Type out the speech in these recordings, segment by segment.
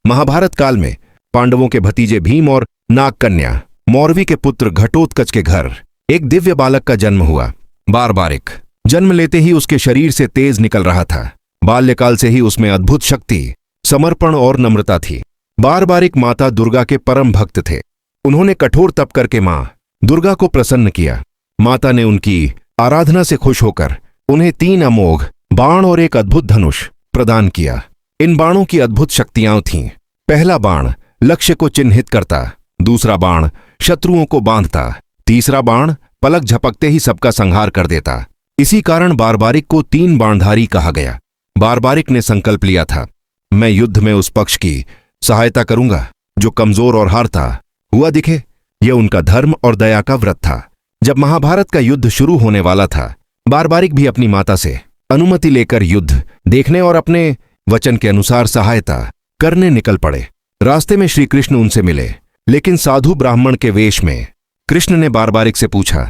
महाभारत काल में पांडवों के भतीजे भीम और नागकन्या मौरवी के पुत्र घटोत्कच के घर एक दिव्य बालक का जन्म हुआ। बारबारिक जन्म लेते ही उसके शरीर से तेज निकल रहा था। बाल्यकाल से ही उसमें अद्भुत शक्ति, समर्पण और नम्रता थी। बारबारिक माता दुर्गा के परम भक्त थे। उन्होंने कठोर तप करके मां दुर्गा को प्रसन्न किया। माता ने उनकी आराधना से खुश होकर उन्हें 3 अमोघ बाण और एक अद्भुत धनुष प्रदान किया। इन बाणों की अद्भुत शक्तियां थीं। पहला बाण लक्ष्य को चिन्हित करता, दूसरा बाण शत्रुओं को बांधता, तीसरा बाण पलक झपकते ही सबका संहार कर देता। इसी कारण बारबारिक को 3 बाणधारी कहा गया। बारबारिक ने संकल्प लिया था, मैं युद्ध में उस पक्ष की सहायता करूंगा जो कमजोर और हारता हुआ दिखे। यह उनका धर्म और दया का व्रत था। जब महाभारत का युद्ध शुरू होने वाला था, बारबारिक भी अपनी माता से अनुमति लेकर युद्ध देखने और अपने वचन के अनुसार सहायता करने निकल पड़े। रास्ते में श्री कृष्ण उनसे मिले, लेकिन साधु ब्राह्मण के वेश में। कृष्ण ने बारबारिक से पूछा,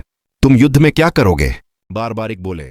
तुम युद्ध में क्या करोगे? बारबारिक बोले,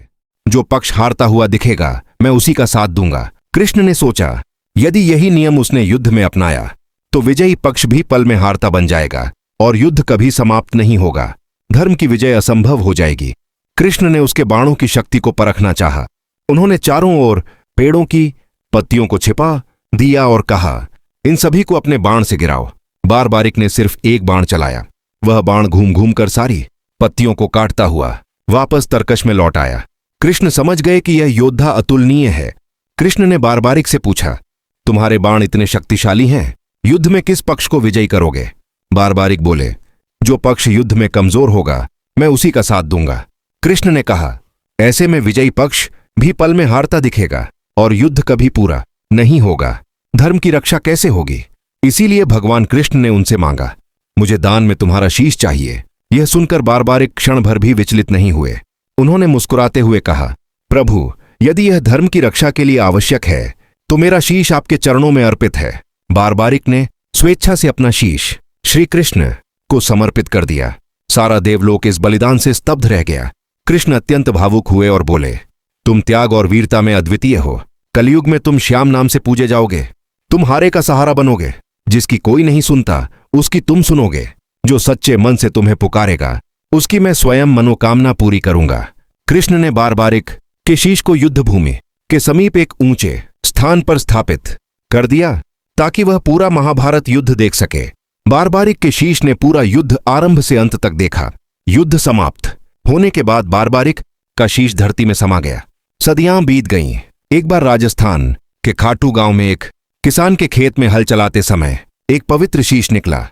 जो पक्ष हारता हुआ दिखेगा मैं उसी का साथ दूंगा। कृष्ण ने सोचा, यदि यही नियम उसने युद्ध में अपनाया तो विजयी पक्ष भी पल में हारता बन जाएगा और युद्ध कभी समाप्त नहीं होगा। धर्म की विजय असंभव हो जाएगी। कृष्ण ने उसके बाणों की शक्ति को परखना चाहा। उन्होंने चारों ओर पेड़ों की पत्तियों को छिपा दिया और कहा, इन सभी को अपने बाण से गिराओ। बारबारिक ने सिर्फ एक बाण चलाया। वह बाण घूम घूम कर सारी पत्तियों को काटता हुआ वापस तरकश में लौट आया। कृष्ण समझ गए कि यह योद्धा अतुलनीय है। कृष्ण ने बारबारिक से पूछा, तुम्हारे बाण इतने शक्तिशाली हैं, युद्ध में किस पक्ष को विजयी करोगे? बारबारिक बोले, जो पक्ष युद्ध में कमजोर होगा मैं उसी का साथ दूंगा। कृष्ण ने कहा, ऐसे में विजयी पक्ष भी पल में हारता दिखेगा और युद्ध कभी पूरा नहीं होगा। धर्म की रक्षा कैसे होगी? इसीलिए भगवान कृष्ण ने उनसे मांगा, मुझे दान में तुम्हारा शीश चाहिए। यह सुनकर बारबारिक क्षण भर भी विचलित नहीं हुए। उन्होंने मुस्कुराते हुए कहा, प्रभु, यदि यह धर्म की रक्षा के लिए आवश्यक है तो मेरा शीश आपके चरणों में अर्पित है। बारबारिक ने स्वेच्छा से अपना शीश श्री कृष्ण को समर्पित कर दिया। सारा देवलोक इस बलिदान से स्तब्ध रह गया। कृष्ण अत्यंत भावुक हुए और बोले, तुम त्याग और वीरता में अद्वितीय हो। कलयुग में तुम श्याम नाम से पूजे जाओगे। तुम हारे का सहारा बनोगे। जिसकी कोई नहीं सुनता उसकी तुम सुनोगे। जो सच्चे मन से तुम्हें पुकारेगा उसकी मैं स्वयं मनोकामना पूरी करूंगा। कृष्ण ने बारबारिक के शीश को युद्ध भूमि के समीप एक ऊंचे स्थान पर स्थापित कर दिया ताकि वह पूरा महाभारत युद्ध देख सके। बारबारिक के शीश ने पूरा युद्ध आरंभ से अंत तक देखा। युद्ध समाप्त होने के बाद बारबारिक का शीश धरती में समा गया। सदियां बीत गईं। एक बार राजस्थान के खाटू गांव में एक किसान के खेत में हल चलाते समय एक पवित्र शीश निकला।